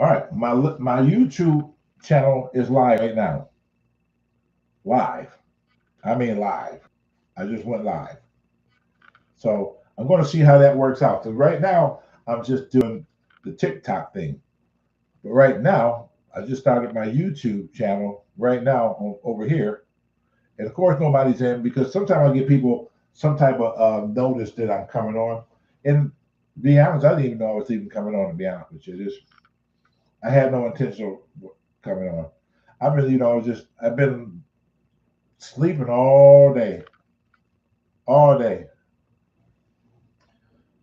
All right, my YouTube channel is live right now. Live. I mean live. I just went live. So I'm going to see how that works out. So right now I'm just doing the TikTok thing. But right now I just started my YouTube channel right now over here. And of course nobody's in because sometimes I get people some type of notice that I'm coming on. And to be honest, I didn't even know I was even coming on. To be honest with you, just I had no intention of coming on. I've been, just I've been sleeping all day, all day.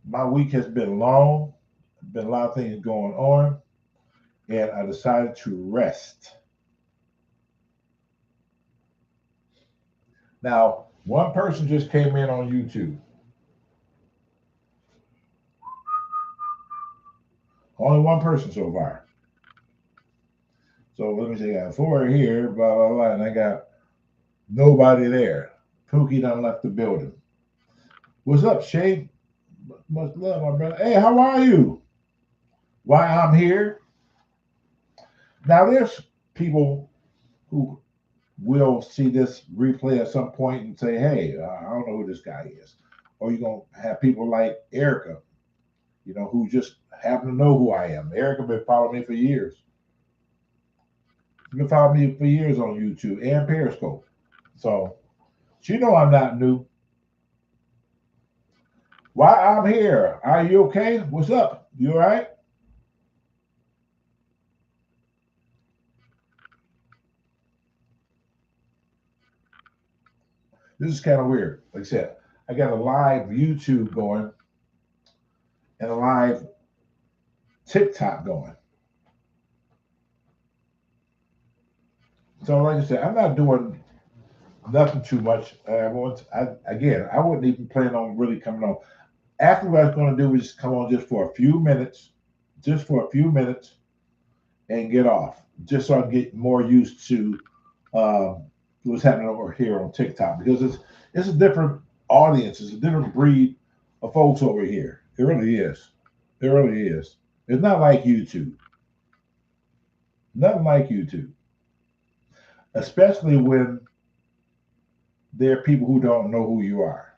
My week has been long, been a lot of things going on, and I decided to rest. Now, one person just came in on YouTube. Only one person so far. So let me see, I got four here, blah, blah, blah, and I got nobody there. Pookie done left the building. What's up, Shea? Much love, my brother. Hey, how are you? Why I'm here? Now, there's people who will see this replay at some point and say, hey, I don't know who this guy is. Or you're going to have people like Erica, who just happen to know who I am. Erica been following me for years. She's been following me for years on YouTube and Periscope. So she know I'm not new. Why I'm here? Are you okay? What's up? You all right? This is kind of weird. Like I said, I got a live YouTube going and a live TikTok going. So, like I said, I'm not doing nothing too much. Again, I wouldn't even plan on really coming on. After what I was going to do was just come on just for a few minutes, just for a few minutes, and get off, just so I can get more used to what's happening over here on TikTok because it's a different audience, it's a different breed of folks over here. It really is. It really is. It's not like YouTube. Nothing like YouTube, especially when there are people who don't know who you are.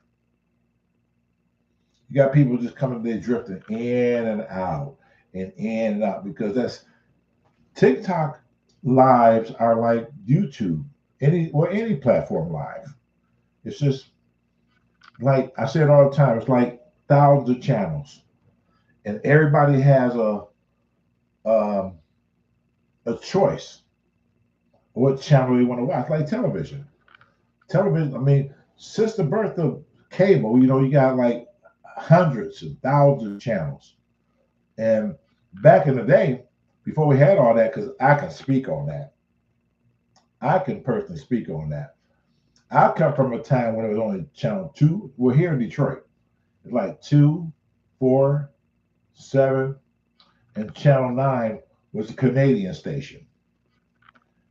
You got people just coming there drifting in and out and in and out because that's TikTok lives are like YouTube, any platform live. It's just like I say it all the time. It's like thousands of channels, and everybody has um, a choice of what channel you want to watch. Like television, television. I mean, since the birth of cable, you got like hundreds and thousands of channels. And back in the day, before we had all that, because I can speak on that, I can personally speak on that. I come from a time when it was only channel two. We're here in Detroit. It's like two, four, seven, and channel nine was the Canadian station.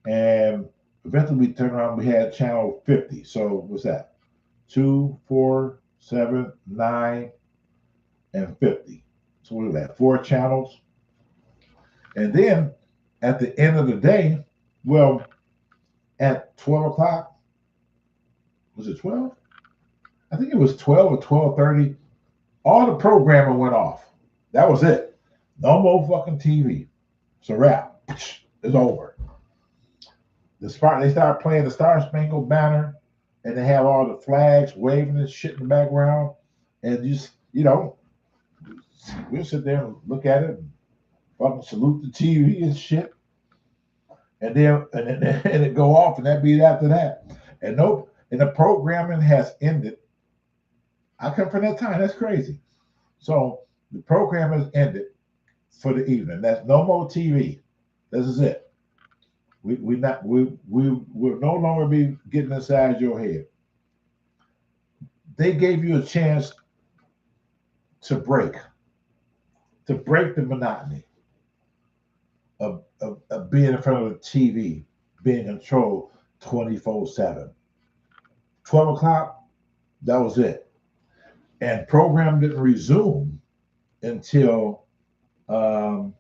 And eventually we turned around, we had channel 50. So what's that? Two, four, seven, nine, and 50. So what is that? Four channels. And then at the end of the day, well, at 12 o'clock, was it 12? I think it was 12 or 12:30. All the programming went off. That was it. No more fucking TV. It's a wrap. It's over. They started playing the Star Spangled Banner, and they have all the flags waving and shit in the background, and just we'll sit there and look at it and fucking salute the TV and shit, and then and it go off, and that be it after that, and nope, and the programming has ended. I come from that time. That's crazy. So the program has ended for the evening. That's no more TV. This is it. We will no longer be getting inside your head. They gave you a chance to break the monotony of being in front of the TV, being controlled 24/7. 12 o'clock, that was it. And program didn't resume until um,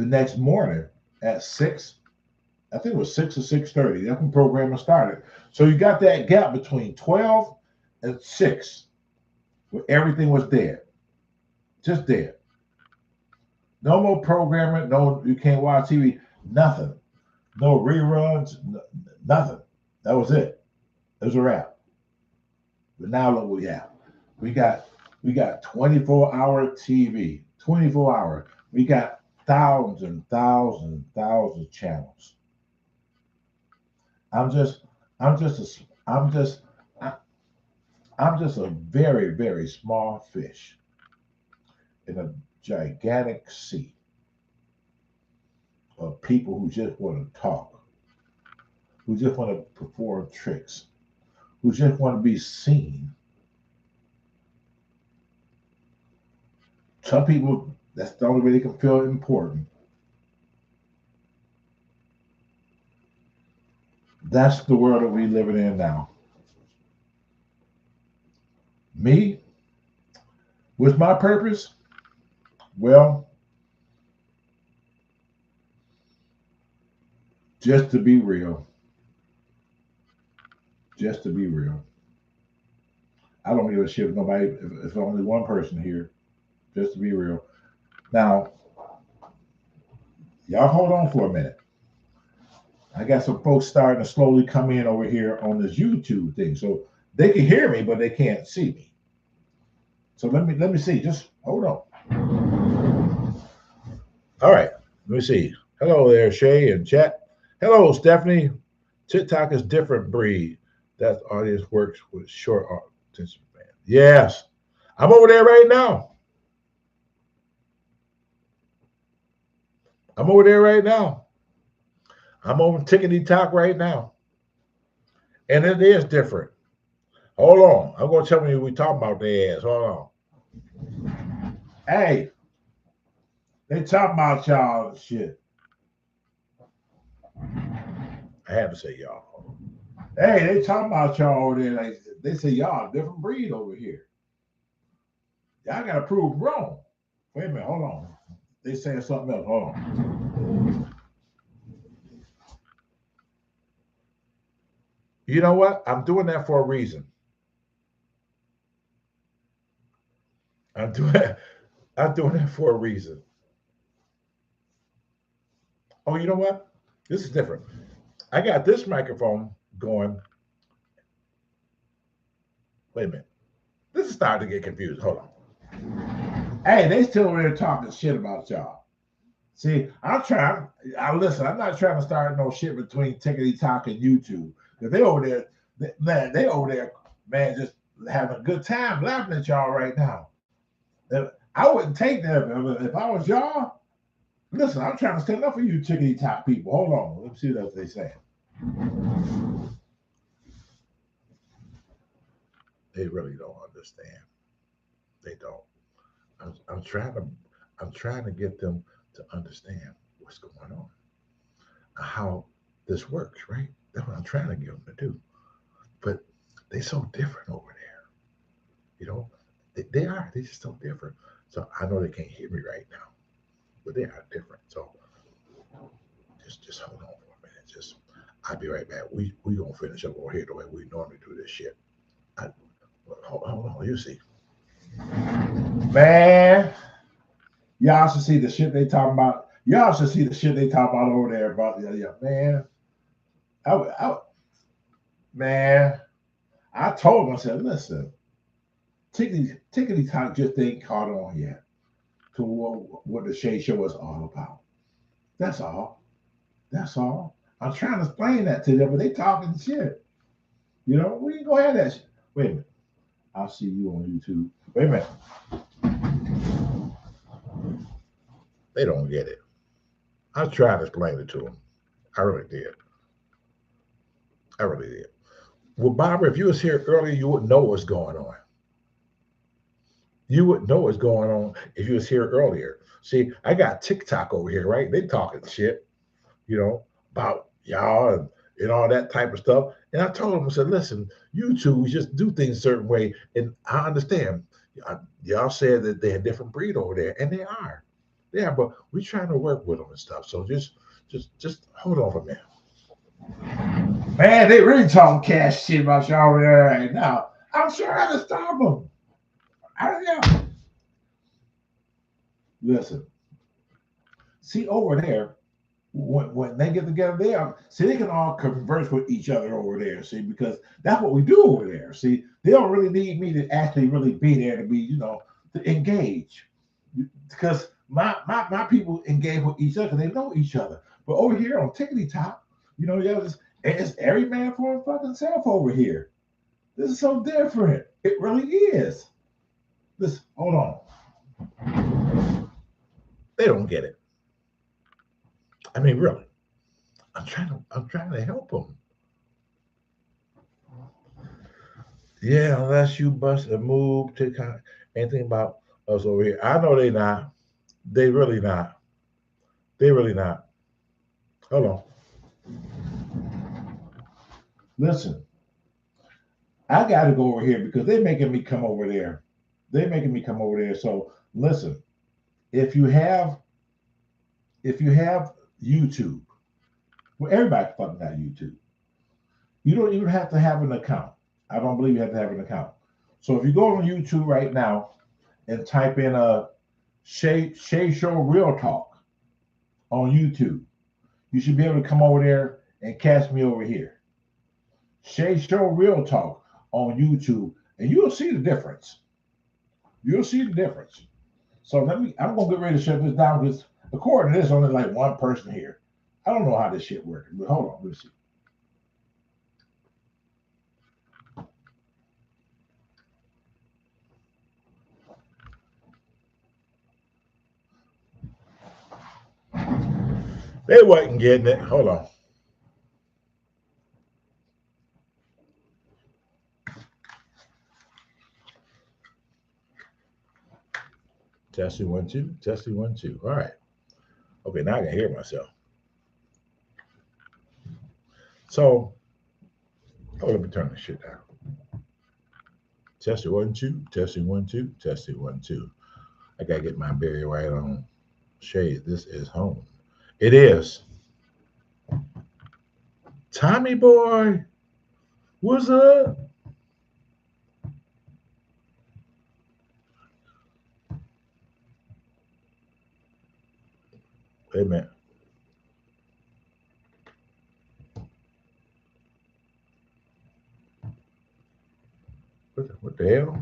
the next morning at 6. I think it was 6 or 6:30. That's when programming started. So you got that gap between 12 and 6 where everything was dead. Just dead. No more programming. No, you can't watch TV. Nothing. No reruns. Nothing. That was it. It was a wrap. But now look what we have. We got we got 24-hour TV. 24 hour. We got thousands and thousands and thousands of channels. I'm just I'm just a I'm just I- I'm just a very very small fish in a gigantic sea of people who just want to talk, who just want to perform tricks, who just want to be seen. Some people, that's the only way they can feel important. That's the world that we living in now. Me, what's my purpose? Well, just to be real, just to be real. I don't give a shit if nobody, if only one person here, just to be real. Now, y'all hold on for a minute. I got some folks starting to slowly come in over here on this YouTube thing. So they can hear me, but they can't see me. So let me see. Just hold on. All right. Let me see. Hello there, Shea and chat. Hello, Stephanie. TikTok is different breed. That audience works with short attention span. Yes. I'm over there right now. I'm over there right now. I'm on Tickety Talk right now. And it is different. Hold on. I'm going to tell you we talking about their ass. Hold on. Hey, they talking about y'all and shit. I had to say y'all. Hey, they talking about y'all over there. Like, they say y'all a different breed over here. Y'all got to prove wrong. Wait a minute. Hold on. They saying something else. Hold on. You know what? I'm doing that for a reason. I'm doing I'm doing that for a reason. Oh, you know what? This is different. I got this microphone going. Wait a minute. This is starting to get confused. Hold on. Hey, they still over there talking shit about y'all. See, I'm trying. I listen. I'm not trying to start no shit between Tickety Talk and YouTube. Cause they over there, man. They over there, man, just having a good time laughing at y'all right now. I wouldn't take that if I was y'all. Listen, I'm trying to stand up for you, Tickety Talk people. Hold on. Let's see what they say. They really don't understand. They don't. I'm trying to. I'm trying to get them to understand what's going on, how this works, right? That's what I'm trying to get them to do. But they're so different over there. You know, they are. They're just so different. So I know they can't hear me right now, but they are different. So just hold on for a minute. Just I'll be right back. We gonna finish up over here the way we normally do this shit. I, hold on. You see, man. Y'all should see the shit they talking about. Y'all should see the shit they talk about over there about yeah, man. I, man, I told him, I said, listen, Tickety Talk just ain't caught on yet to what the Shea Show is all about. That's all. That's all. I'm trying to explain that to them, but they talking shit. You know, we can go ahead that shit. Wait a minute. I'll see you on YouTube. Wait a minute. They don't get it. I tried to explain it to them. I really did. I really did. Well, Barbara, if you was here earlier, you would know what's going on. You would know what's going on if you was here earlier. See, I got TikTok over here, right? They talking shit, about y'all and all that type of stuff. And I told them, I said, listen, YouTube, we just do things a certain way. And I understand. Y'all said that they're a different breed over there, and they are. Yeah, but we're trying to work with them and stuff. So just hold on for a minute. Man, they really talking cash shit about y'all there right now. I'm sure I can stop them. I don't know. Listen, see over there, when they get together there, see they can all converse with each other over there. See, because that's what we do over there. See, they don't really need me to actually really be there to be, to engage, because my people engage with each other because they know each other. But over here on Tickety Top, yeah, it's every man for his fucking self over here. This is so different. It really is. Listen, hold on. They don't get it. I mean, really. I'm trying to help them. Yeah, unless you bust a move to anything about us over here. I know they not. They really not. They really not. Hold on. Listen, I got to go over here because they're making me come over there. They're making me come over there. So listen, if you have if you have YouTube, well, everybody fucking got YouTube. You don't even have to have an account. I don't believe you have to have an account. So if you go on YouTube right now and type in a Shea Show Real Talk on YouTube, you should be able to come over there and catch me over here. Shea Show Real Talk on YouTube, and you'll see the difference. You'll see the difference. So I'm gonna get ready to shut this down because according to this, only like one person here. I don't know how this shit works, but hold on, let's see. They wasn't getting it. Hold on. Testing 1 2. Testing 1 2. All right. Okay, now I can hear myself. So, let me turn this shit down. Testing 1 2. Testing 1 2. Testing 1 2. I gotta get my Barry White on. Shea, this is home. It is. Tommy boy, what's up? Wait a minute. What the hell?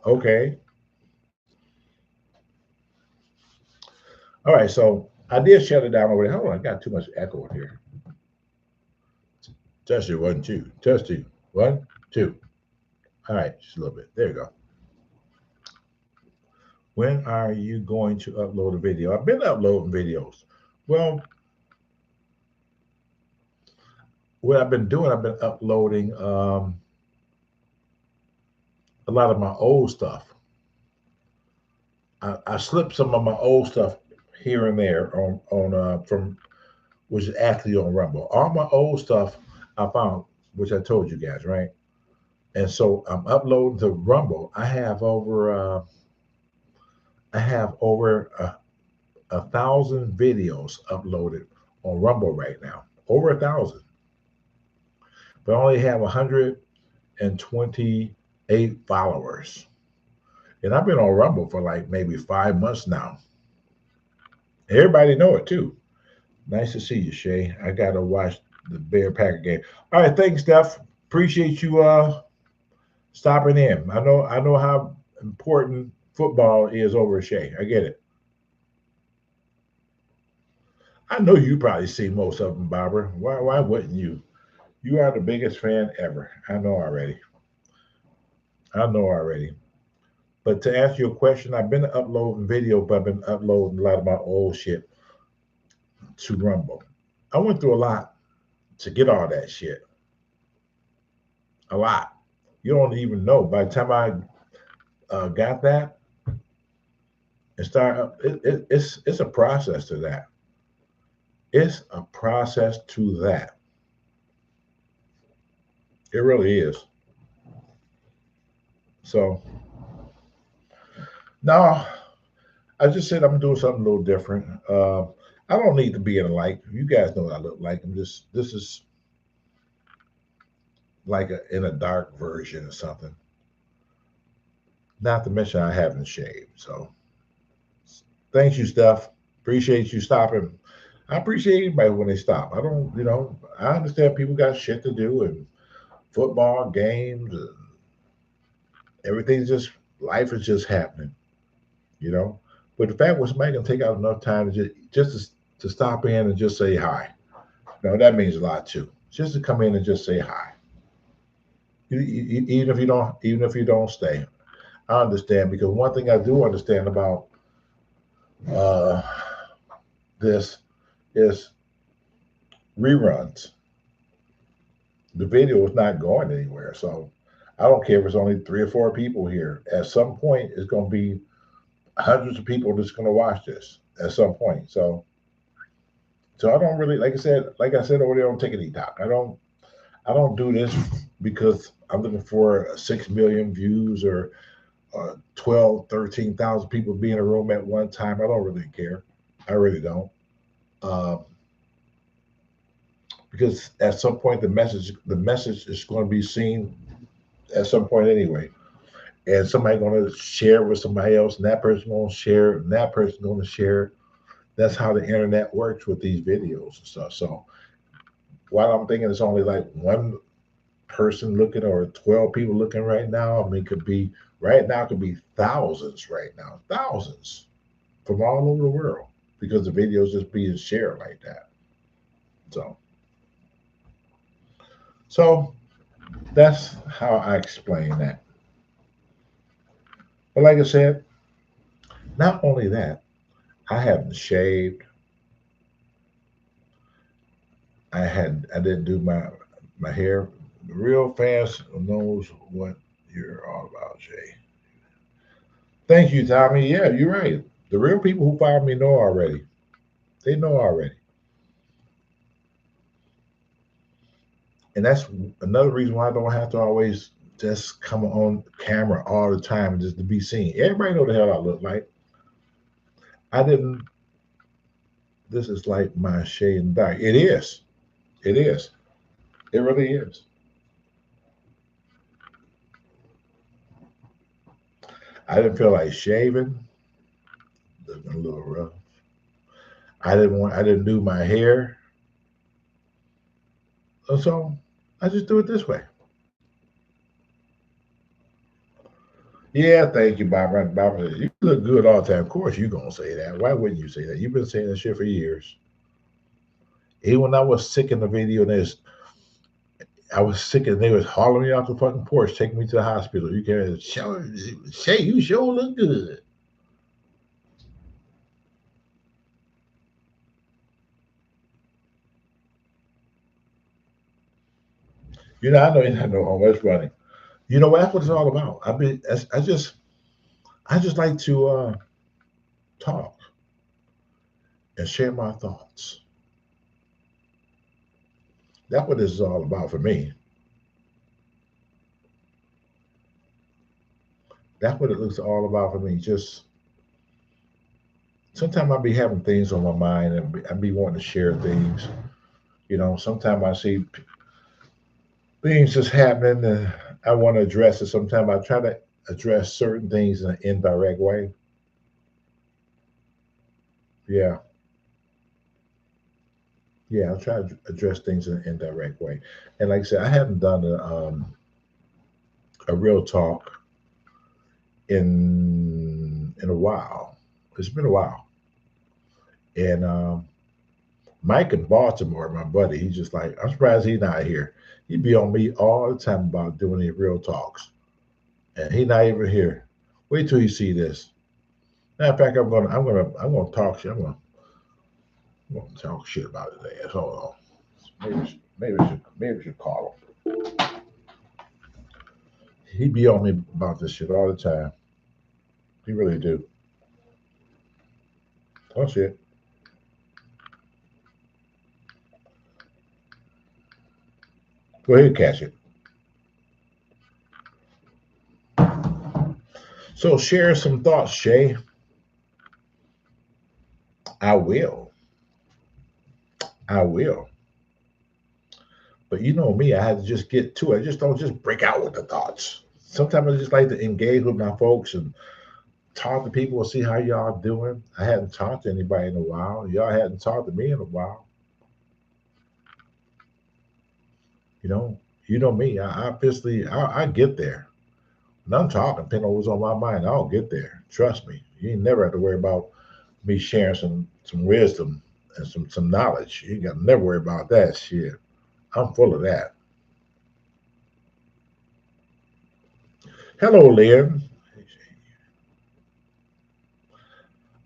Okay. All right. So I did shut it down over there. Hold on. I got too much echo in here. Test it. 1 2. Test it. 1 2. All right. Just a little bit. There you go. When are you going to upload a video? I've been uploading videos. Well, what I've been doing, I've been uploading a lot of my old stuff. I slipped some of my old stuff here and there on from which is actually on Rumble. All my old stuff I found, which I told you guys, right? And so I'm uploading to Rumble. I have over 1,000 videos uploaded on Rumble right now. Over 1,000, but I only have 128 followers. And I've been on Rumble for like maybe 5 months now. Everybody know it too. Nice to see you, Shea. I gotta watch the Bear Packer game. All right, thanks, Steph. Appreciate you stopping in. I know how important football is over at Shea. I get it. I know you probably see most of them, Barbara. Why wouldn't you? You are the biggest fan ever. I know already. I know already. But to answer your question, I've been uploading video, but I've been uploading a lot of my old shit to Rumble. I went through a lot to get all that shit. A lot. You don't even know. By the time I got that, and start up. It's a process to that. It's a process to that. It really is. So now I just said I'm doing something a little different. I don't need to be in a light. You guys know what I look like. I'm just this is like in a dark version or something. Not to mention I haven't shaved. So thanks you, Steph. Appreciate you stopping. I appreciate anybody when they stop. I don't, I understand people got shit to do and football games and everything's just life is just happening, you know. But the fact was, somebody can take out enough time to to stop in and just say hi. That means a lot too. Just to come in and just say hi, even if you don't stay. I understand because one thing I do understand about uh, this is reruns. The video is not going anywhere, so I don't care if it's only 3 or 4 people here. At some point, it's going to be hundreds of people that's going to watch this at some point. So I don't really, like I said over there on Tickety Talk. I don't do this because I'm looking for 6 million views or 12, 13,000 people be in a room at one time. I don't really care. I really don't. Um, because at some point the message is going to be seen at some point anyway, and somebody going to share with somebody else, and that person going to share, and that person going to share. That's how the internet works with these videos and stuff. So while I'm thinking it's only like one person looking or 12 people looking right now, I mean, could be right now, could be thousands right now, thousands from all over the world because the videos just being shared like that. So, so that's how I explain that. But like I said, not only that, I haven't shaved. I didn't do my hair. Real fast knows what you're all about, Jay. Thank you, Tommy. Yeah, you're right. The real people who follow me know already. They know already. And that's another reason why I don't have to always just come on camera all the time just to be seen. Everybody know the hell I look like. I didn't. This is like my Shea and dye. It is. It is. It really is. I didn't feel like shaving. Looking a little rough. I didn't do my hair. So I just do it this way. Yeah, thank you, Barbara. Barbara, you look good all the time. Of course, you're gonna say that. Why wouldn't you say that? You've been saying that shit for years. Even when I was sick in the video, I was sick and they was hauling me off the fucking porch, taking me to the hospital. You can say you sure look good. I know you're not no home. That's funny. That's what it's all about. I just like to talk and share my thoughts. That's what this is all about for me. That's what it looks all about for me. Just sometimes I be having things on my mind and I be wanting to share things. Sometimes I see things just happening and I want to address it. Sometimes I try to address certain things in an indirect way. Yeah, yeah, I try to address things in an indirect way. And like I said, I haven't done a real talk in a while. It's been a while. And Mike in Baltimore, my buddy, he's just like, I'm surprised he's not here. He'd be on me all the time about doing these real talks. And he's not even here. Wait till you see this. Matter of fact, I'm gonna talk shit. I'm gonna talk shit about his ass. Hold on. Maybe I should call him. He be on me about this shit all the time. He really do. Oh shit. Go ahead, catch it. So share some thoughts, Shay. I will. I will. But you know me, I had to just get to it. I just don't just break out with the thoughts. Sometimes I just like to engage with my folks and talk to people and see how y'all doing. I hadn't talked to anybody in a while. Y'all hadn't talked to me in a while. You know, you know me. I obviously I get there. When I'm talking, depending on what's on my mind, I'll get there. Trust me. You ain't never have to worry about me sharing some wisdom and some knowledge. You ain't got to never worry about that shit. I'm full of that. Hello, Lynn.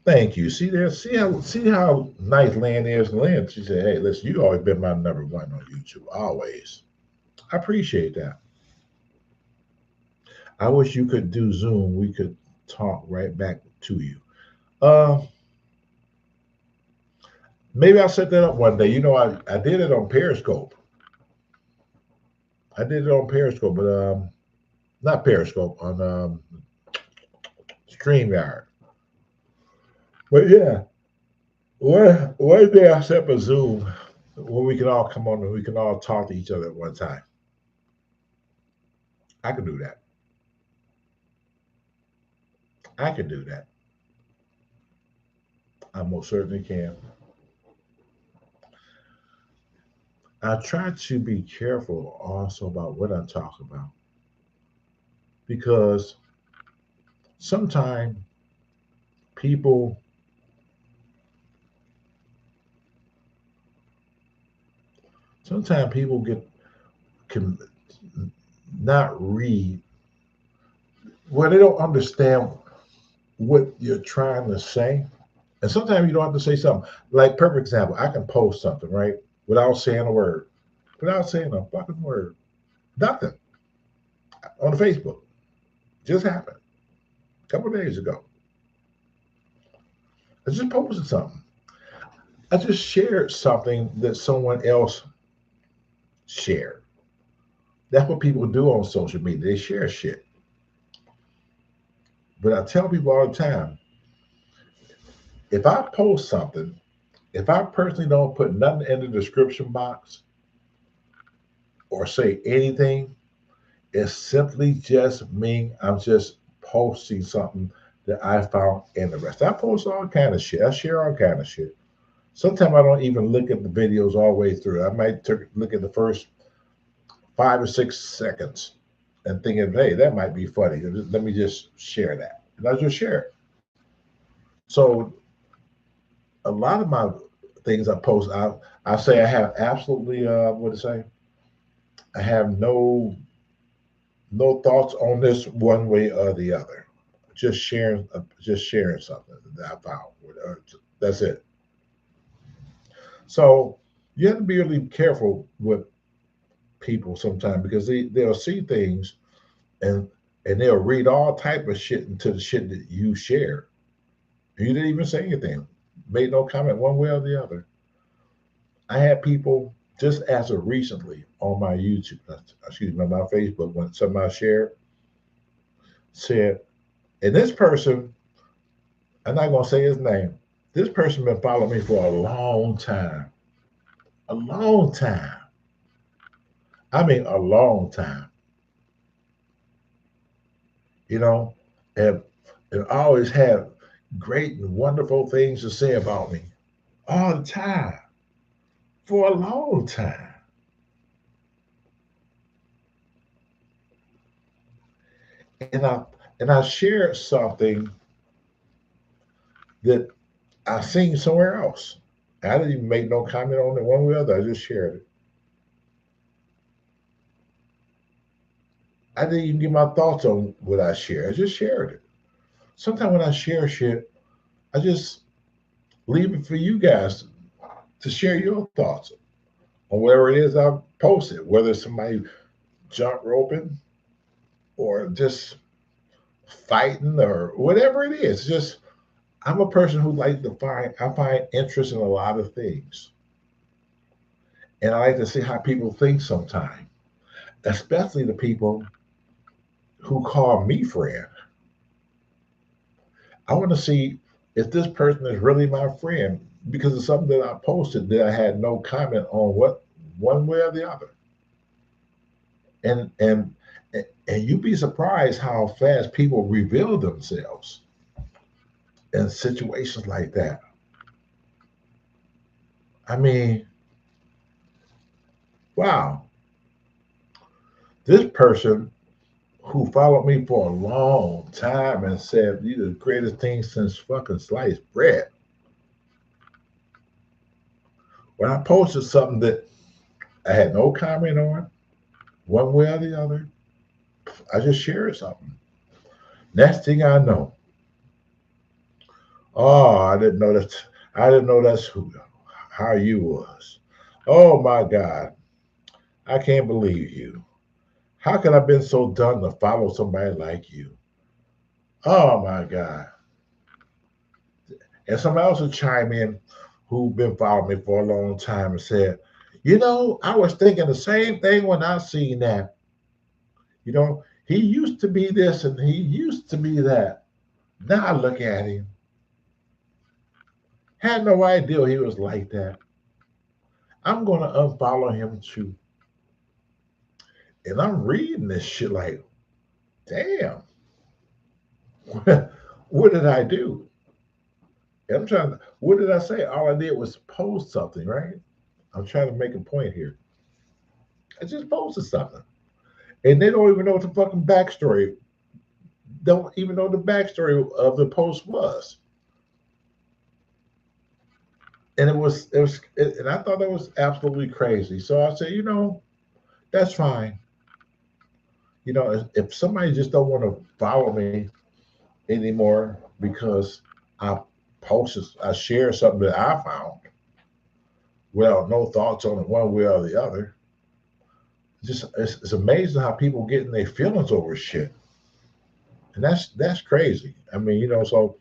Thank you. See how nice Lynn is. Lynn, she said, "Hey, listen, you always been my number one on YouTube, always. I appreciate that. I wish you could do Zoom. We could talk right back to you. Uh, maybe I'll set that up one day. You know, I did it on Periscope. I did it on Periscope, but not Periscope on StreamYard. But yeah, one day I'll set up a Zoom where we can all come on and we can all talk to each other at one time. I can do that. I can do that. I most certainly can. I try to be careful also about what I talk about because sometimes people sometimes people get can not read well they don't understand what you're trying to say. And sometimes you don't have to say something. Like perfect example, I can post something, right? Without saying a word. Without saying a fucking word. Nothing. On Facebook. Just happened. A couple of days ago. I just posted something. I just shared something that someone else shared. That's what people do on social media. They share shit. But I tell people all the time, if I post something, if I personally don't put nothing in the description box or say anything, it's simply just me. I'm just posting something that I found interesting. I post all kind of shit. I share all kind of shit. Sometimes I don't even look at the videos all the way through. I might look at the first 5 or 6 seconds and thinking, hey, that might be funny. Let me just share that. And I just share it. So a lot of my things I post, I say I have absolutely what to say. I have no thoughts on this one way or the other. Just sharing something that I found. That's it. So you have to be really careful with people sometimes because they'll see things and they'll read all type of shit into the shit that you share. You didn't even say anything, made no comment one way or the other. I had people just as of recently on my YouTube, excuse me, on my Facebook, when somebody shared, said, and this person, I'm not gonna say his name. This person been following me for a long time, a long time. I mean, a long time. You know, and and always have great and wonderful things to say about me all the time for a long time. And I shared something that I seen somewhere else. I didn't even make no comment on it one way or other. I just shared it. I didn't even give my thoughts on what I shared. I just shared it. Sometimes when I share shit, I just leave it for you guys to share your thoughts on whatever it is I posted, whether it's somebody junk roping or just fighting or whatever it is. Just I'm a person who like to I find interest in a lot of things. And I like to see how people think sometimes, especially the people who call me friend. I want to see if this person is really my friend because of something that I posted that I had no comment on what one way or the other. And and and you'd be surprised how fast people reveal themselves in situations like that. I mean, wow, this person who followed me for a long time and said you're the greatest thing since fucking sliced bread. When I posted something that I had no comment on, one way or the other, I just shared something. Next thing I know, oh, I didn't know that. I didn't know that's how you was. Oh my God, I can't believe you. How could I have been so dumb to follow somebody like you? Oh my God. And somebody else would chime in who've been following me for a long time and said, I was thinking the same thing when I seen that. He used to be this and he used to be that. Now I look at him. Had no idea he was like that. I'm gonna unfollow him too. And I'm reading this shit like, damn, what did I do? And I'm trying to, what did I say? All I did was post something, right? I'm trying to make a point here. I just posted something. And they don't even know what the fucking backstory, don't even know the backstory of the post was. And and I thought that was absolutely crazy. So I said, that's fine. If somebody just don't want to follow me anymore because I I share something that I found, well, no thoughts on it one way or the other. Just it's amazing how people get in their feelings over shit, and that's crazy. I mean, so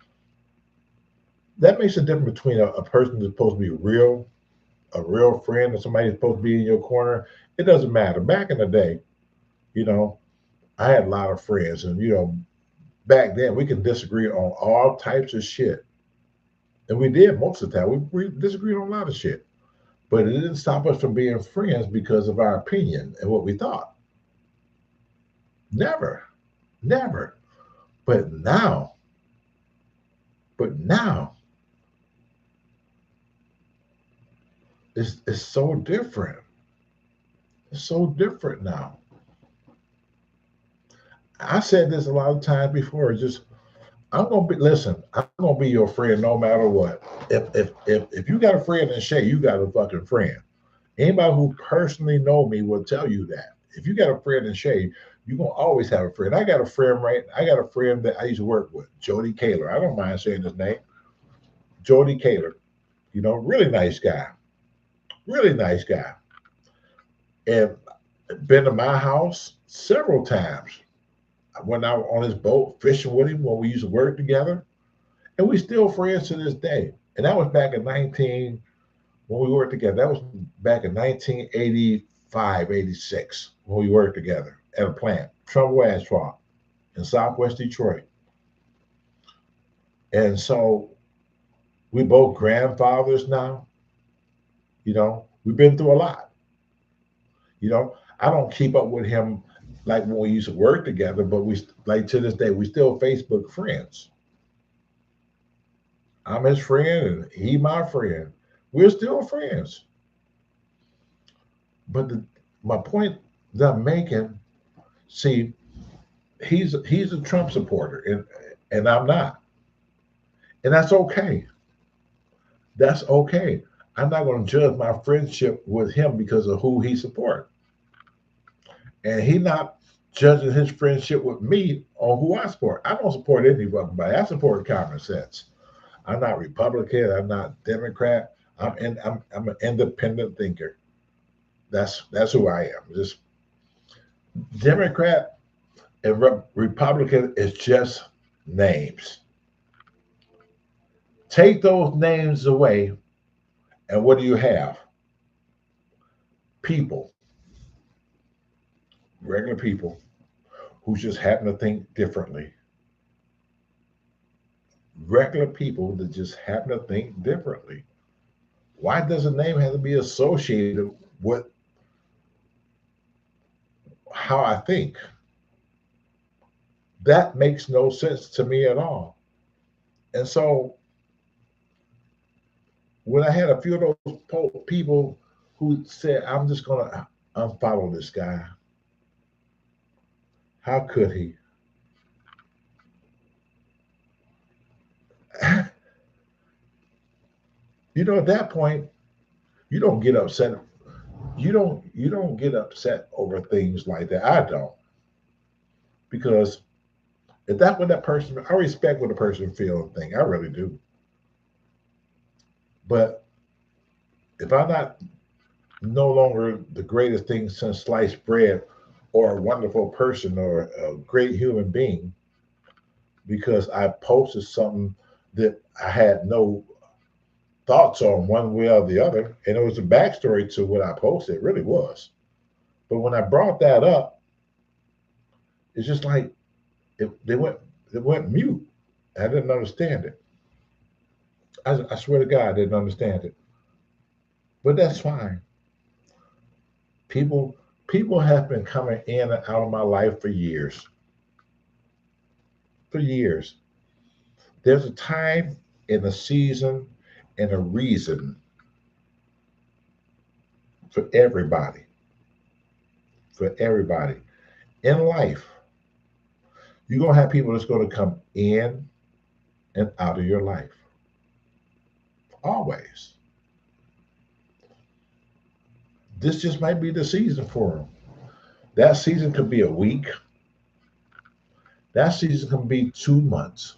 that makes a difference between a person that's supposed to be a real friend, and somebody that's supposed to be in your corner. It doesn't matter. Back in the day, you know, I had a lot of friends, and back then we could disagree on all types of shit, and we did most of the time. We disagreed on a lot of shit, but it didn't stop us from being friends because of our opinion and what we thought. Never, never. But now, but now, it's so different. It's so different now. I said this a lot of times before. Just I'm gonna be listen. I'm gonna be your friend no matter what. If you got a friend in Shea, you got a fucking friend. Anybody who personally know me will tell you that. If you got a friend in Shea, you're gonna always have a friend. I got a friend that I used to work with, Jody Kaler. I don't mind saying his name. Jody Kaler. Really nice guy. Really nice guy. And been to my house several times. I went out on his boat fishing with him when we used to work together. And we still friends to this day. And that was back in 19 when we worked together. That was back in 1985, 86 when we worked together at a plant, Trumbull Asphalt in Southwest Detroit. And so we both grandfathers now. We've been through a lot. I don't keep up with him like when we used to work together, but we like to this day we still Facebook friends. I'm his friend and he my friend. We're still friends. But my point that I'm making, see, he's a Trump supporter, and I'm not, and that's okay. That's okay. I'm not going to judge my friendship with him because of who he supports, and he not judging his friendship with me on who I support. I don't support anybody. I support common sense. I'm not Republican. I'm not Democrat. I'm an independent thinker. That's who I am. Just Democrat and Republican is just names. Take those names away, and what do you have? People, regular people who just happen to think differently. Regular people that just happen to think differently. Why does a name have to be associated with how I think? That makes no sense to me at all. And so when I had a few of those people who said, I'm just going to unfollow this guy, how could he? At that point, you don't get upset. You don't get upset over things like that. I don't, because if that's what that person, I respect what the person feel and think. I really do. But if I'm not no longer the greatest thing since sliced bread, or a wonderful person, or a great human being, because I posted something that I had no thoughts on one way or the other, and it was a backstory to what I posted. It really was. But when I brought that up, it's just like they went mute. I didn't understand it. I swear to God, I didn't understand it. But that's fine. People have been coming in and out of my life for years. For years. There's a time and a season and a reason for everybody. For everybody. In life, you're gonna have people that's gonna come in and out of your life. Always. This just might be the season for them. That season could be a week. That season can be 2 months.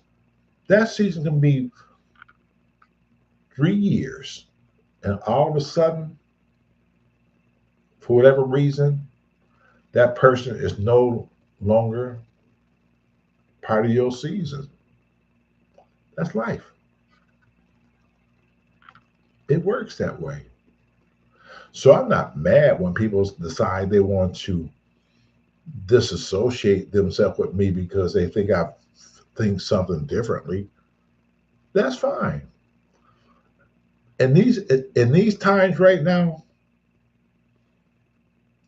That season can be 3 years. And all of a sudden, for whatever reason, that person is no longer part of your season. That's life. It works that way. So I'm not mad when people decide they want to disassociate themselves with me because they think I think something differently. That's fine. And these times right now,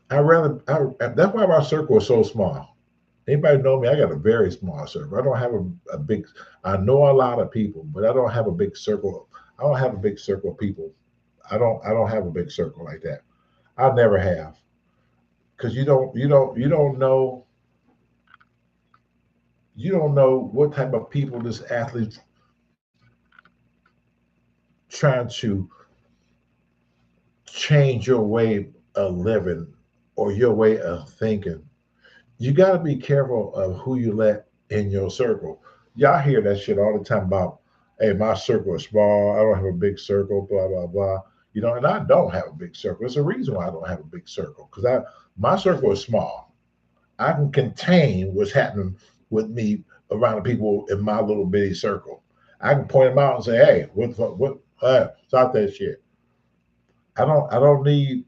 that's why my circle is so small. Anybody know me? I got a very small circle. I don't have a big. I know a lot of people, but I don't have a big circle. I don't have a big circle of people. I don't have a big circle like that. I never have, because you don't know what type of people this athlete's trying to change your way of living or your way of thinking. You got to be careful of who you let in your circle. Y'all hear that shit all the time about, hey, my circle is small. I don't have a big circle, blah, blah, blah. And I don't have a big circle. There's a reason why I don't have a big circle, because my circle is small. I can contain what's happening with me around the people in my little bitty circle. I can point them out and say, hey, stop that shit. I don't need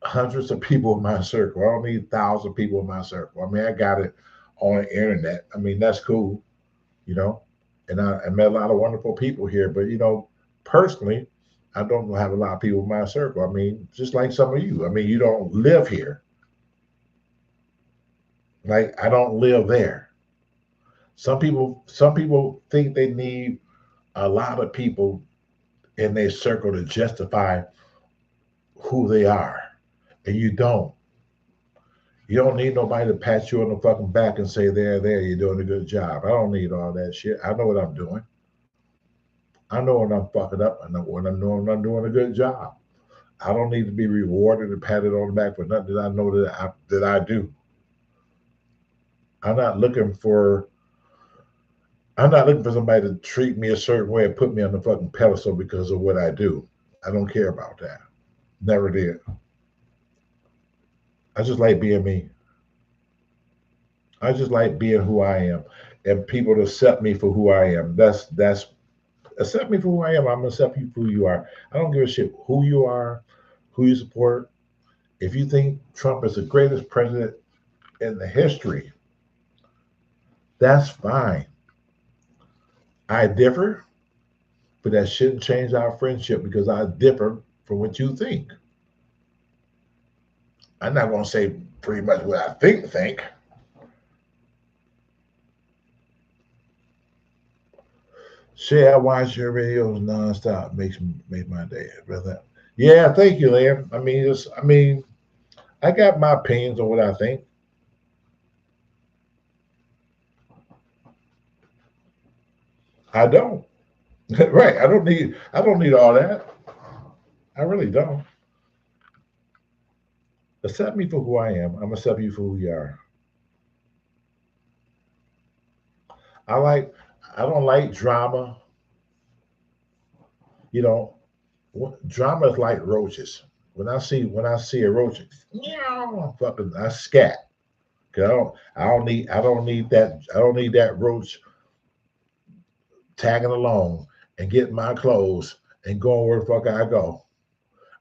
hundreds of people in my circle. I don't need thousands of people in my circle. I mean, I got it on the internet. I mean, that's cool, you know. And I met a lot of wonderful people here, but personally, I don't have a lot of people in my circle. I mean, just like some of you. I mean, you don't live here. Like, I don't live there. Some people think they need a lot of people in their circle to justify who they are, and you don't. You don't need nobody to pat you on the fucking back and say, there, you're doing a good job. I don't need all that shit. I know what I'm doing. I know when I'm fucking up. I know when I'm doing a good job. I don't need to be rewarded and patted on the back for nothing that I know that I do. I'm not looking for I'm not looking for somebody to treat me a certain way and put me on the fucking pedestal because of what I do. I don't care about that. Never did. I just like being me. I just like being who I am, and people to accept me for who I am. That's Accept me for who I am. I'm gonna accept you for who you are. I don't give a shit who you are, who you support. If you think Trump is the greatest president in the history, that's fine. I differ, but that shouldn't change our friendship because I differ from what you think. I'm not gonna say pretty much what I think. Shea, I watch your videos nonstop. Makes my day, brother. Yeah, thank you, Liam. I got my opinions on what I think. I don't. Right. I don't need all that. I really don't. Accept me for who I am. I'm gonna accept you for who you are. I like I don't like drama. You know, drama is like roaches. When I see a roach, meow, fucking I scat. 'Cause I don't need that roach tagging along and getting my clothes and going where the fuck I go.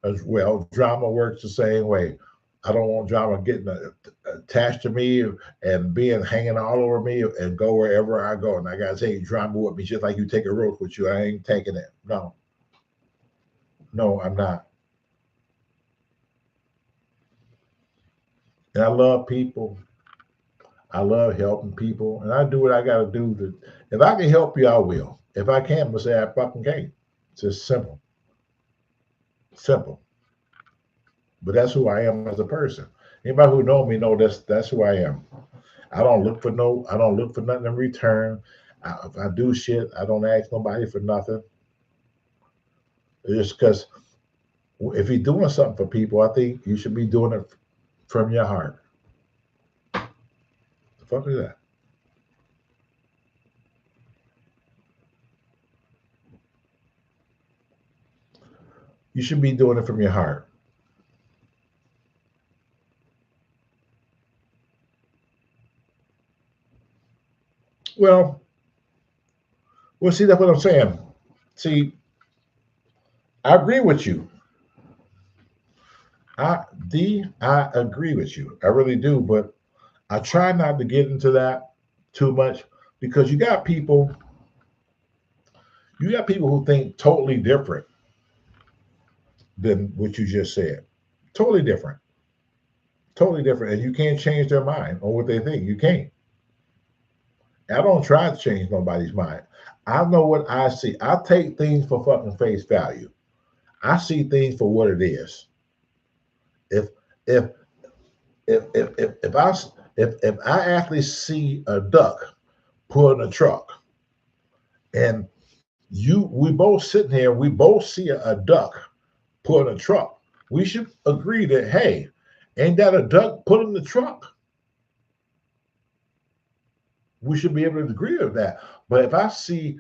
As well, drama works the same way. I don't want drama getting attached to me and being hanging all over me and go wherever I go. And I gotta take drama with me just like you take a rope with you. I ain't taking it. No, no, I'm not. And I love people. I love helping people, and I do what I gotta do to. If I can help you, I will. If I can't, I'm gonna say I fucking can't. It's just simple, simple. But that's who I am as a person. Anybody who know me know that's who I am. I don't look for nothing in return. If I do shit, I don't ask nobody for nothing. It's just because if you're doing something for people, I think you should be doing it from your heart. The fuck is that? You should be doing it from your heart. Well, well, see, that's what I'm saying. See, I agree with you. I agree with you. I really do, but I try not to get into that too much because you got people who think totally different than what you just said. Totally different. Totally different. And you can't change their mind on what they think. You can't. I don't try to change nobody's mind. I know what I see. I take things for fucking face value. I see things for what it is. If if if I actually see a duck pulling a truck and we both sitting here, we both see a duck pulling a truck, we should agree that hey, ain't that a duck pulling the truck? We should be able to agree with that. But if I see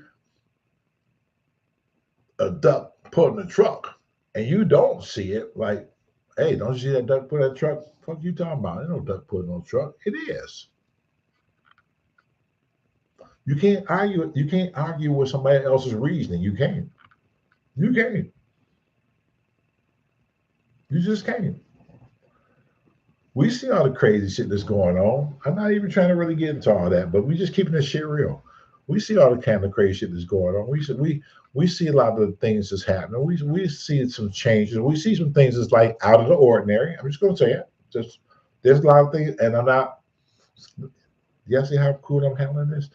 a duck pulling a truck and you don't see it, like, hey, don't you see that duck pulling that truck? Fuck you talking about? Ain't no duck pulling no truck. It is. You can't argue. You can't argue with somebody else's reasoning. You can't. You can't. You just can't. We see all the crazy shit that's going on. I'm not even trying to really get into all that, but we just keeping this shit real. We see all the kind of crazy shit that's going on. We see a lot of the things that's happening. We see some changes. We see some things that's like out of the ordinary. I'm just gonna say it. Just there's a lot of things, and I'm not. You see how cool I'm handling this?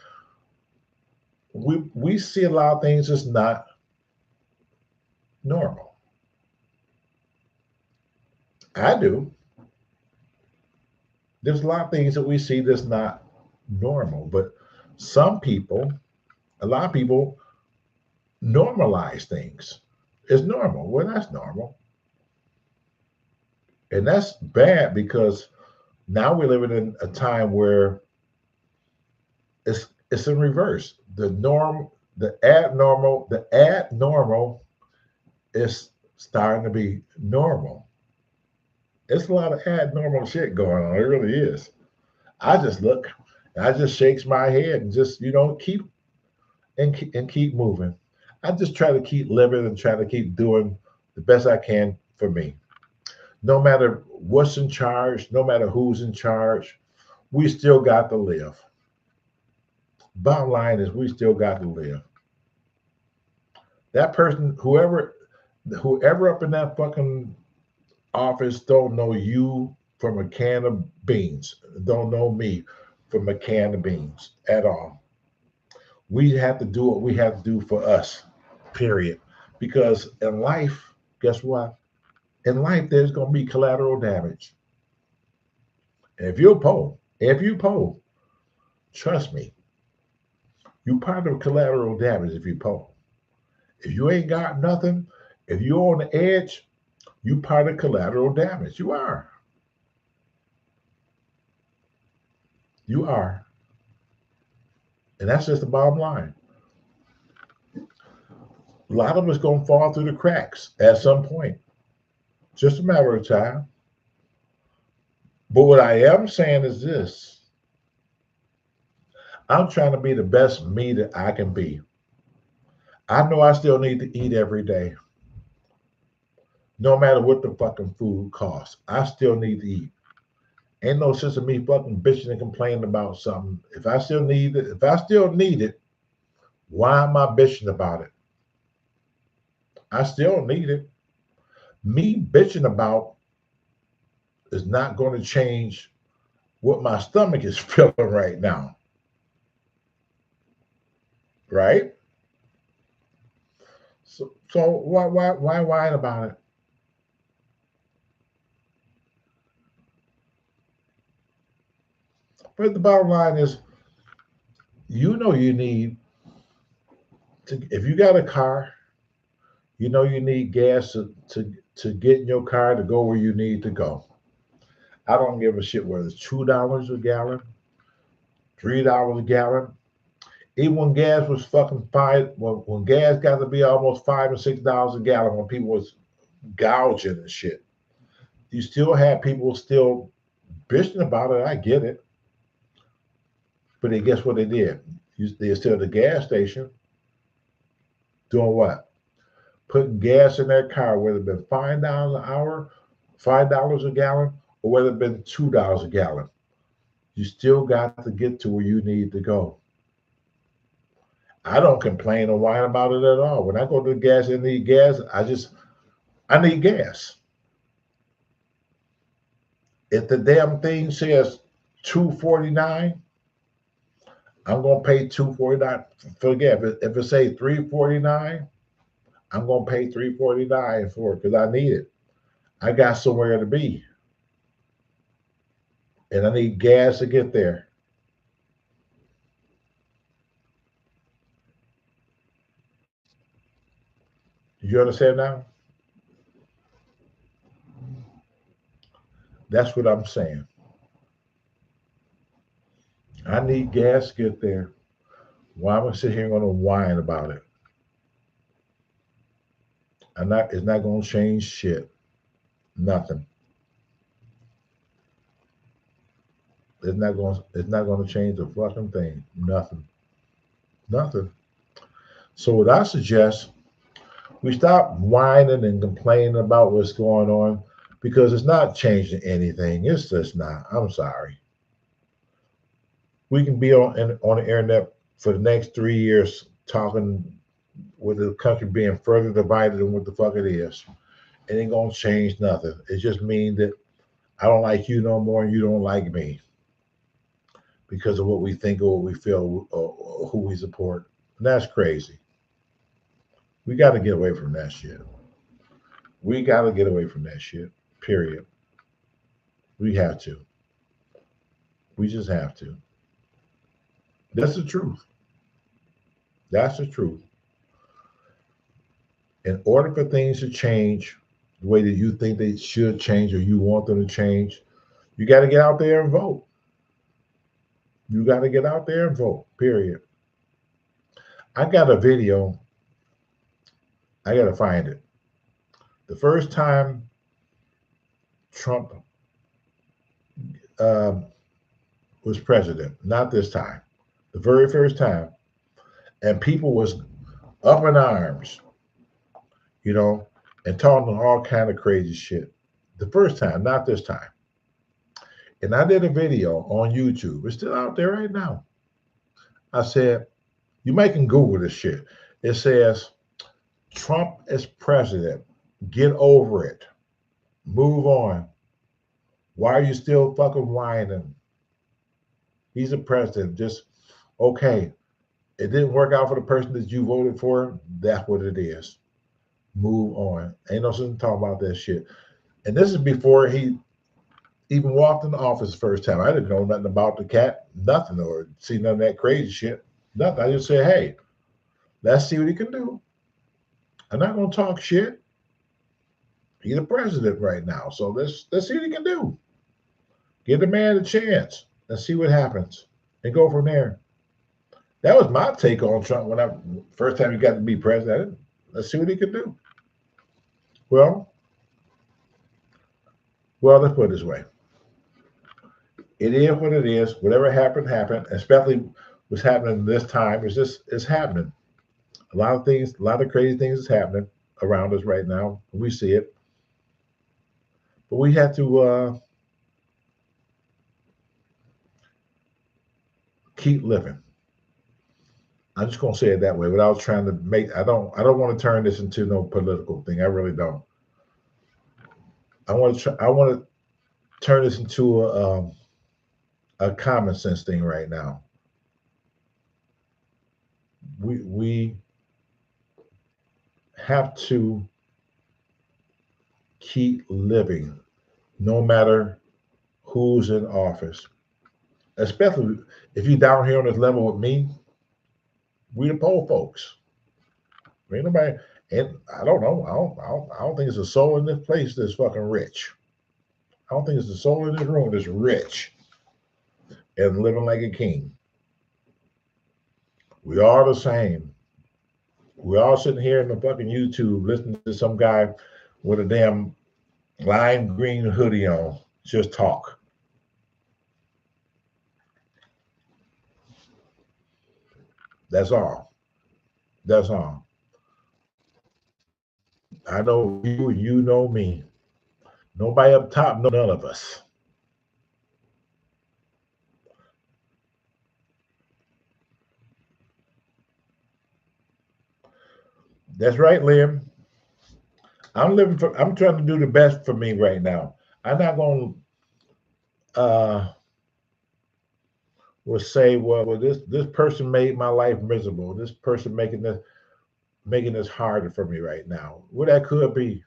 We see a lot of things that's not normal. I do. There's a lot of things that we see that's not normal, but some people, a lot of people normalize things. It's normal. Well, that's normal. And that's bad because now we're living in a time where it's in reverse. The abnormal is starting to be normal. It's a lot of abnormal shit going on. It really is. I just look, I just shakes my head and just keep and keep moving. I just try to keep living and try to keep doing the best I can for me. No matter what's in charge, no matter who's in charge, we still got to live. Bottom line is we still got to live. That person, whoever up in that fucking office don't know you from a can of beans, don't know me from a can of beans at all. We have to do what we have to do for us, period. Because in life, guess what? In life, there's going to be collateral damage. And if you poor, trust me, you part of collateral damage if you poor. If you ain't got nothing, if you're on the edge, you part of collateral damage. You are. You are. And that's just the bottom line. A lot of us going to fall through the cracks at some point. Just a matter of time. But what I am saying is this: I'm trying to be the best me that I can be. I know I still need to eat every day, no matter what the fucking food costs. I still need to eat. Ain't no sense of me fucking bitching and complaining about something. If I still need it, why am I bitching about it? I still need it. Me bitching about is not going to change what my stomach is feeling right now, right? So why whine about it? But the bottom line is, you know, you need to. If you got a car, you know you need gas to get in your car to go where you need to go. I don't give a shit whether it's $2 a gallon, $3 a gallon. Even when gas was fucking five, when gas got to be almost $5 and $6 a gallon, when people was gouging and shit, you still had people still bitching about it. I get it, but then guess what they did? They still at the gas station doing what? Putting gas in their car, whether it been $5 an hour, $5 a gallon, or whether it been $2 a gallon. You still got to get to where you need to go. I don't complain or whine about it at all. When I go to the gas and need gas, I need gas. If the damn thing says 249, I'm gonna pay 249. Forget if it say 349, I'm gonna pay 349 for it because I need it. I got somewhere to be, and I need gas to get there. You understand now? That's what I'm saying. I need gas to get there. Why am I sitting here gonna whine about it? It's not gonna change shit. Nothing. It's not gonna change a fucking thing. Nothing. Nothing. So what I suggest, we stop whining and complaining about what's going on because it's not changing anything. It's just not. I'm sorry. We can be on the internet for the next 3 years talking with the country being further divided than what the fuck it is. It ain't gonna change nothing. It just means that I don't like you no more and you don't like me because of what we think or what we feel or who we support. And that's crazy. We got to get away from that shit. We got to get away from that shit. Period. We have to. We just have to. That's the truth. That's the truth. In order for things to change the way that you think they should change or you want them to change, you got to get out there and vote. You got to get out there and vote. Period. I got a video. I got to find it. The first time Trump um, was president, not this time, the very first time, and people was up in arms, you know, and talking all kind of crazy shit. The first time, not this time. And I did a video on YouTube. It's still out there right now. I said, you might can Google this shit. It says, Trump is president. Get over it. Move on. Why are you still fucking whining? He's a president. Just, okay. It didn't work out for the person that you voted for. That's what it is. Move on. Ain't no sense talking about that shit. And this is before he even walked in the office the first time. I didn't know nothing about the cat, nothing, or see none of that crazy shit. Nothing. I just said, hey, let's see what he can do. I'm not gonna talk shit. He's the president right now. So let's see what he can do. Give the man a chance. Let's see what happens. And go from there. That was my take on Trump when I first time he got to be president. Let's see what he can do. Well, let's put it this way. It is what it is. Whatever happened, happened. Especially what's happening this time is just it's happening. A lot of things, a lot of crazy things is happening around us right now. We see it. But we have to keep living. I'm just gonna say it that way without trying to make. I don't want to turn this into no political thing. I really don't. I want to turn this into a common sense thing right now. We have to keep living, no matter who's in office. Especially if you're down here on this level with me, we the poor folks. Ain't nobody, and I don't know. I don't think there's a soul in this place that's fucking rich. I don't think there's a soul in this room that's rich and living like a king. We are the same. We all sitting here in the fucking YouTube listening to some guy with a damn lime green hoodie on just talk. That's all. That's all. I know you, you know me. Nobody up top, none of us. That's right, Liam. I'm trying to do the best for me right now. I'm not gonna will say, well, this person made my life miserable. This person making this harder for me right now. What that could be,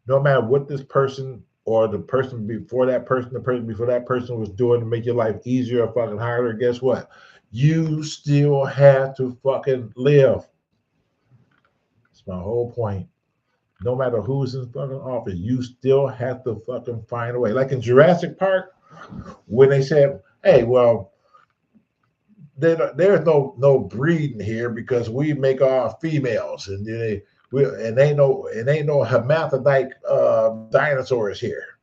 no matter what this person or the person before that person, the person before that person was doing to make your life easier or fucking harder, guess what? You still have to fucking live. That's my whole point. No matter who's in fucking office, you still have to fucking find a way. Like in Jurassic Park, when they said, hey, well, there's no breeding here because we make our females, and ain't no hermaphrodite dinosaurs here.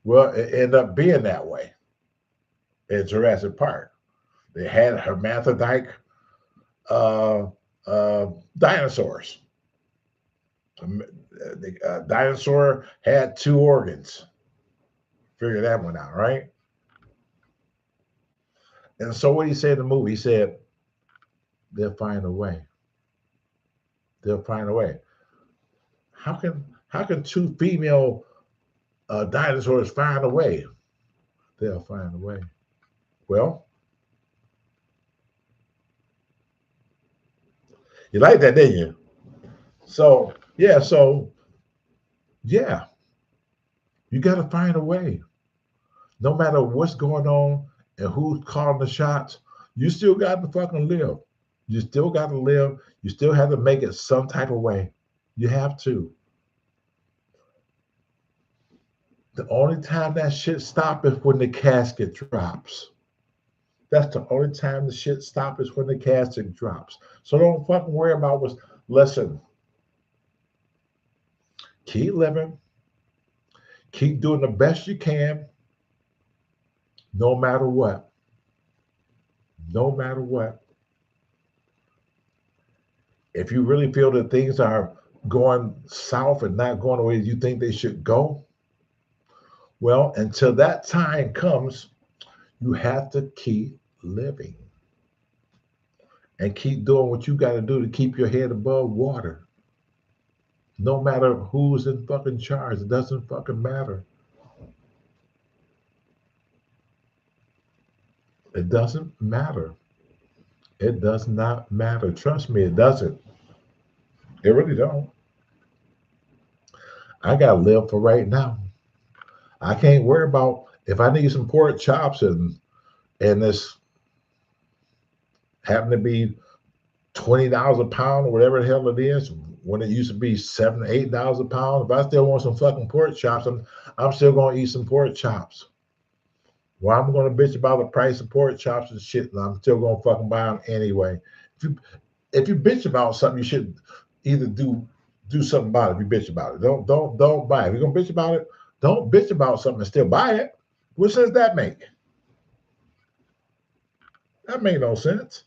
Well, it ended up being that way in Jurassic Park. They had hermaphrodite uh, dinosaurs. The dinosaur had two organs. Figure that one out, right? And so what he said in the movie, he said, they'll find a way. They'll find a way. How can two female dinosaurs find a way? They'll find a way. Well, you like that, didn't you? So yeah, you got to find a way. No matter what's going on and who's calling the shots, you still got to fucking live. You still got to live. You still have to make it some type of way. You have to. The only time that shit stops is when the casket drops. That's the only time the shit stops is when the casket drops. So don't fucking worry about what's. Listen, keep living. Keep doing the best you can, no matter what. No matter what. If you really feel that things are going south and not going the way you think they should go, well, until that time comes, you have to keep living and keep doing what you got to do to keep your head above water. No matter who's in fucking charge, it doesn't fucking matter. It doesn't matter. It does not matter. Trust me, it doesn't. It really don't. I gotta live for right now. I can't worry about if I need some pork chops and this happen to be $20 a pound or whatever the hell it is, when it used to be $7, $8 a pound. If I still want some fucking pork chops, I'm still gonna eat some pork chops. Well, I'm gonna bitch about the price of pork chops and shit, and I'm still gonna fucking buy them anyway. If you if you bitch about something, you should either do something about it. If you bitch about it, don't buy it. If you're gonna bitch about it, don't bitch about something and still buy it. What sense that make? That make no sense.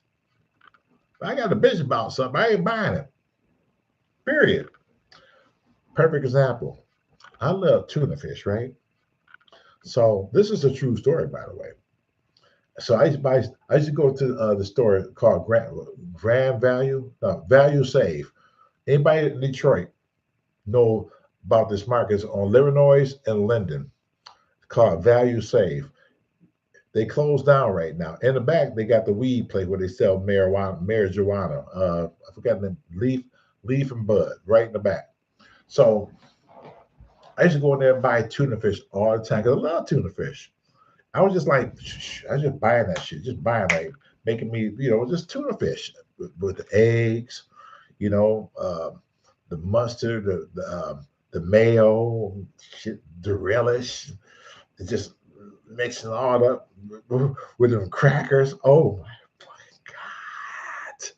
If I got to bitch about something, I ain't buying it. Period. Perfect example. I love tuna fish, right? So this is a true story, by the way. So I used to go to the store called Grand Value, no, Value Save. Anybody in Detroit know about this market? It's on Illinois and Linden. It's called Value Save. They closed down right now. In the back, they got the weed place where they sell marijuana. I forgot the name, leaf and bud, right in the back. So I used to go in there and buy tuna fish all the time because I love tuna fish. I was just like, I was just buying that shit, just buying like making me, just tuna fish with the eggs, the mustard, the mayo, shit, the relish, just mixing all up with them crackers. Oh my God.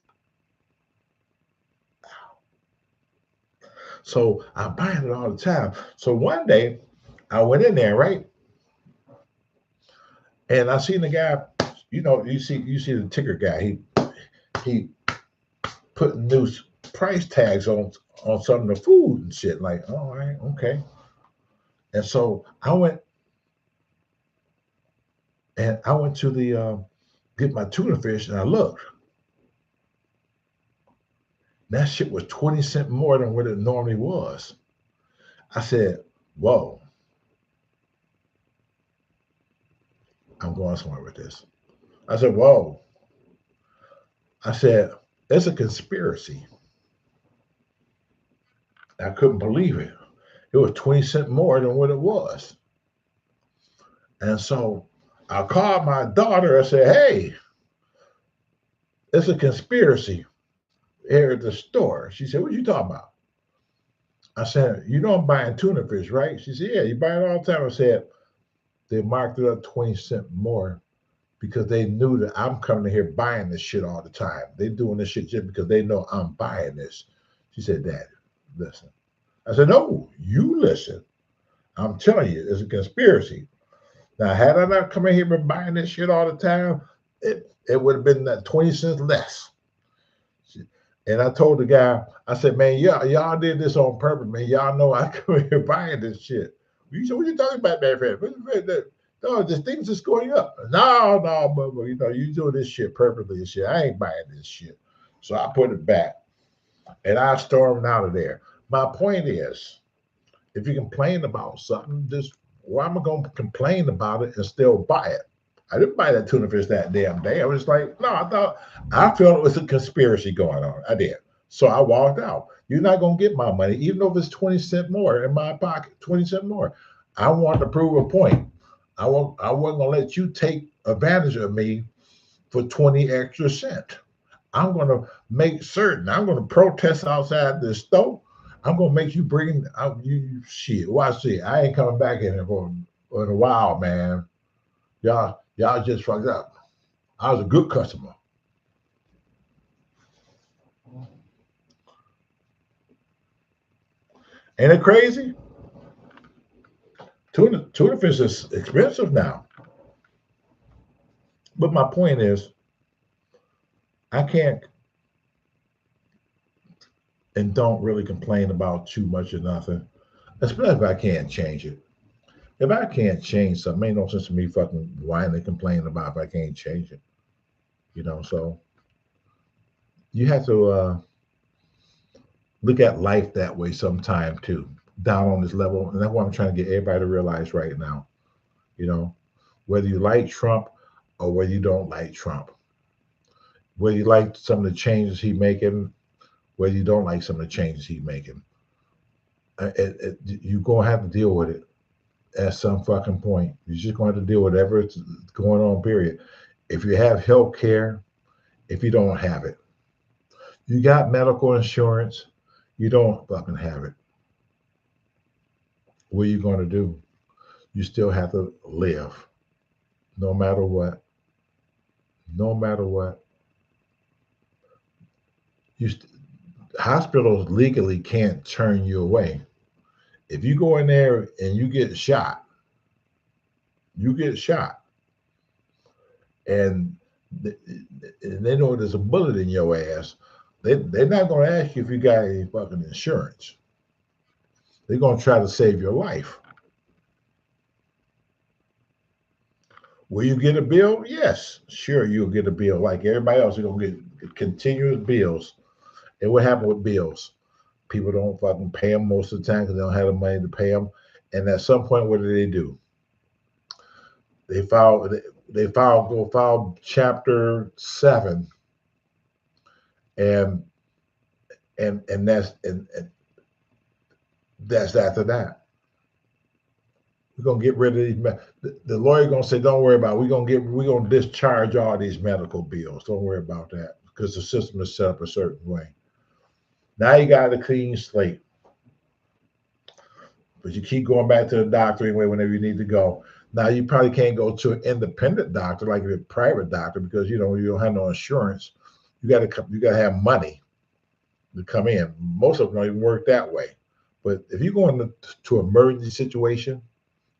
So I'm buying it all the time. So one day I went in there, right? And I seen the guy, you see the ticker guy. He putting new price tags on some of the food and shit. Like, all right, okay. And so I went to the get my tuna fish, and I looked. That shit was 20 cents more than what it normally was. I said, whoa, I'm going somewhere with this. I said, whoa. I said, it's a conspiracy. I couldn't believe it. It was 20 cents more than what it was. And so I called my daughter. I said, hey, it's a conspiracy here at the store. She said, what you talking about? I said, I'm buying tuna fish, right? She said, yeah, you buy it all the time. I said, they marked it up 20 cents more because they knew that I'm coming in here buying this shit all the time. They doing this shit just because they know I'm buying this. She said, Daddy, listen. I said, no, you listen. I'm telling you, it's a conspiracy. Now, had I not come in here and buying this shit all the time, it would have been that 20 cents less. And I told the guy, I said, man, y'all did this on purpose, man. Y'all know I come in here buying this shit. You said, what you talking about, man, friend? No, this thing's just going up. No, Bubba, you doing this shit purposely and shit. I ain't buying this shit. So I put it back and I stormed out of there. My point is, if you complain about something, why am I going to complain about it and still buy it? I didn't buy that tuna fish that damn day. I was like, no, I felt it was a conspiracy going on. I did. So I walked out. You're not going to get my money, even though it's 20 cents more in my pocket, 20 cents more. I want to prove a point. I wasn't going to let you take advantage of me for 20 extra cents. I'm going to make certain. I'm going to protest outside the store. I'm going to make you bring out you shit. Watch this. I ain't coming back in here for in a while, man. Y'all just fucked up. I was a good customer. Ain't it crazy? Tuna fish is expensive now. But my point is, I can't and don't really complain about too much or nothing, especially if I can't change it. If I can't change something, ain't no sense to me fucking whining and complaining about if I can't change it. So you have to look at life that way sometime too, down on this level. And that's what I'm trying to get everybody to realize right now. You know, whether you like Trump or whether you don't like Trump, whether you like some of the changes he's making, whether you don't like some of the changes he's making, you're going to have to deal with it at some fucking point. You're just going to have to deal with whatever it's going on, period. If you have health care, if you don't have it, you got medical insurance, you don't fucking have it. What are you going to do? You still have to live, no matter what. No matter what. You hospitals legally can't turn you away. If you go in there and you get shot, and they know there's a bullet in your ass. They're not going to ask you if you got any fucking insurance. They're going to try to save your life. Will you get a bill? Yes, sure, you'll get a bill. Like everybody else, you're going to get continuous bills. And what happened with bills? People don't fucking pay them most of the time because they don't have the money to pay them. And at some point, what do? They go file Chapter 7, and and that's after that. We're gonna get rid of these. The lawyer gonna say, "Don't worry about it. We're gonna discharge all these medical bills. Don't worry about that because the system is set up a certain way." Now you got a clean slate, but you keep going back to the doctor anyway whenever you need to go. Now you probably can't go to an independent doctor like a private doctor because you don't have no insurance. You gotta have money to come in. Most of them don't even work that way. But if you go into an emergency situation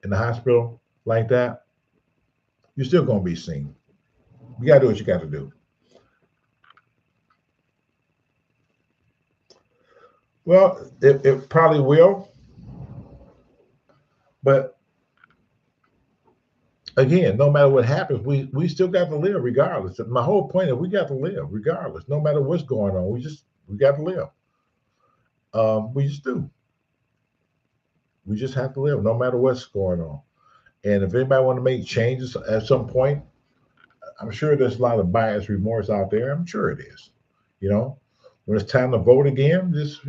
in the hospital like that, you're still gonna be seen. You gotta do what you gotta do. Well, it probably will, but again, no matter what happens, we still got to live regardless. My whole point is we got to live regardless, no matter what's going on. We got to live. We just do. We just have to live, no matter what's going on. And if anybody want to make changes at some point, I'm sure there's a lot of bias remorse out there. I'm sure it is. You know, when it's time to vote again, just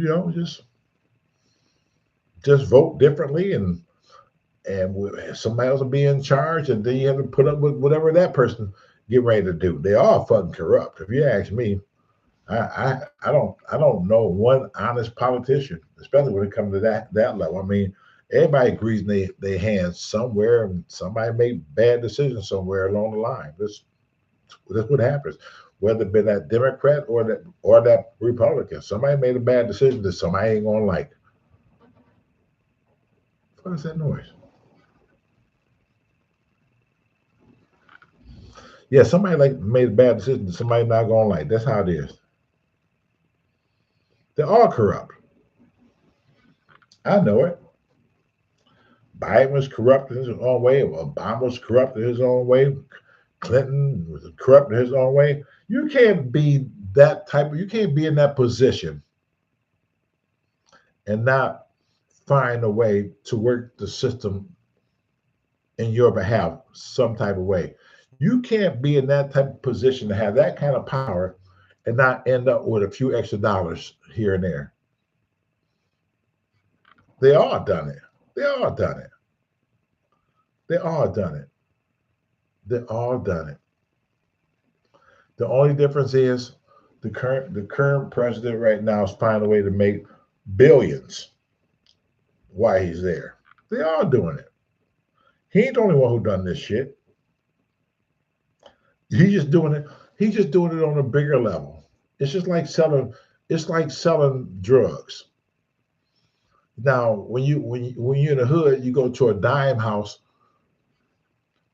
vote differently, and somebody else will be in charge, and then you have to put up with whatever that person get ready to do. They are fucking corrupt. If you ask me, I don't know one honest politician, especially when it comes to that level. I mean, everybody agrees they hands somewhere, and somebody made bad decisions somewhere along the line. That's what happens. Whether it be that Democrat or that Republican, somebody made a bad decision that somebody ain't gonna like. What is that noise? Yeah, somebody like made a bad decision that somebody not gonna like. That's how it is. They're all corrupt. I know it. Biden was corrupt in his own way. Obama was corrupt in his own way. Clinton was corrupt in his own way. You can't be that type of. You can't be in that position and not find a way to work the system in your behalf some type of way. You can't be in that type of position to have that kind of power and not end up with a few extra dollars here and there. They all done it. They all done it. They all done it. They all done it. The only difference is the current president right now is finding a way to make billions while he's there. They all doing it. He ain't the only one who done this shit. He's just doing it. He's just doing it on a bigger level. It's just like selling. It's like selling drugs. Now, when you're in the hood, you go to a dime house,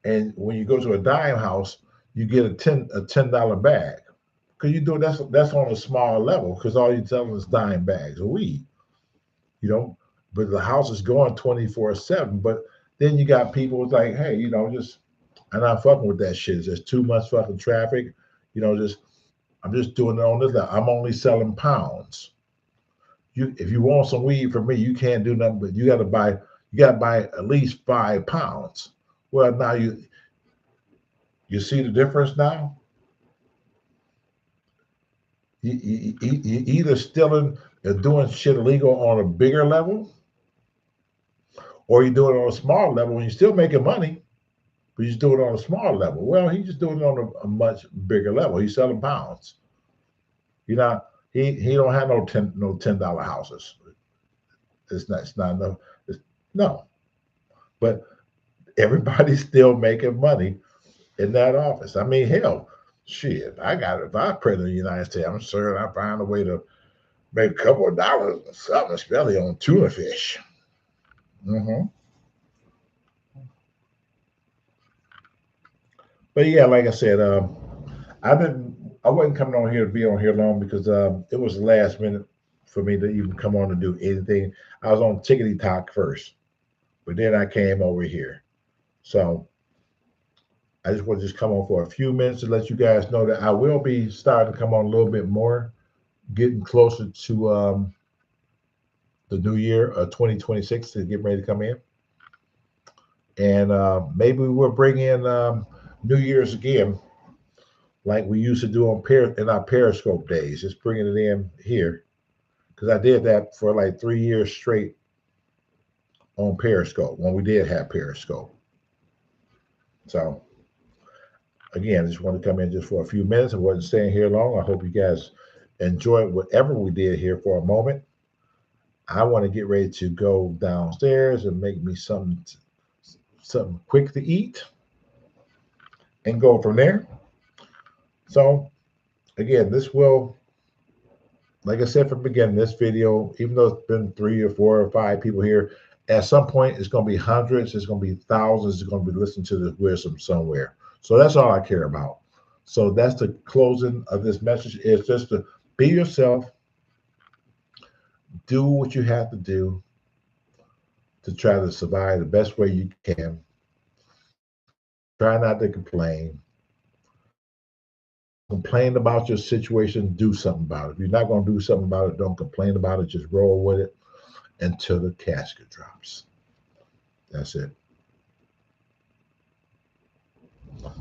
and when you go to a dime house, you get a $10 bag. because you do that's on a small level because all you're selling is 9 bags of weed, you know. But the house is going 24/7. But then you got people who's like, hey, just I'm not fucking with that shit. There's too much fucking traffic, just I'm just doing it on this level. I'm only selling pounds. If you want some weed from me, you can't do nothing but you gotta buy at least 5 pounds. Well, now you see the difference now. You either stealing and doing shit illegal on a bigger level, or you do it on a small level and you're still making money, but you just do it on a small level. Well, he's just doing it on a much bigger level. He's selling pounds. He don't have no $10 houses. It's not enough. No, but everybody's still making money in that office. I mean, hell, shit. If I president of the United States, I'm sure I find a way to make a couple of dollars or something, especially on tuna fish. hmm But yeah, like I said, I wasn't coming on here to be on here long because it was the last minute for me to even come on to do anything. I was on Tickety Talk first, but then I came over here. So I just want to just come on for a few minutes to let you guys know that I will be starting to come on a little bit more, getting closer to the new year of 2026 to get ready to come in. And maybe we'll bring in New Year's again, like we used to do in our Periscope days, just bringing it in here. Because I did that for like 3 years straight on Periscope when we did have Periscope. So again, I just want to come in just for a few minutes. I wasn't staying here long. I hope you guys enjoyed whatever we did here for a moment. I want to get ready to go downstairs and make me something quick to eat and go from there. So again, like I said from the beginning, this video, even though it's been 3 or 4 or 5 people here, at some point it's going to be hundreds, it's going to be thousands, it's going to be listening to this wisdom somewhere. So that's all I care about. So that's the closing of this message. Is just to be yourself, do what you have to do to try to survive the best way you can. Try not to complain. Complain about your situation, do something about it. If you're not going to do something about it, don't complain about it. Just roll with it until the casket drops. That's it.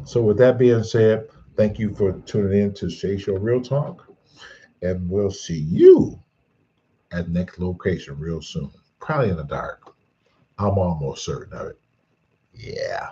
So, with that being said, thank you for tuning in to Shea Show Real Talk, and we'll see you at next location real soon. Probably in the dark. I'm almost certain of it. Yeah.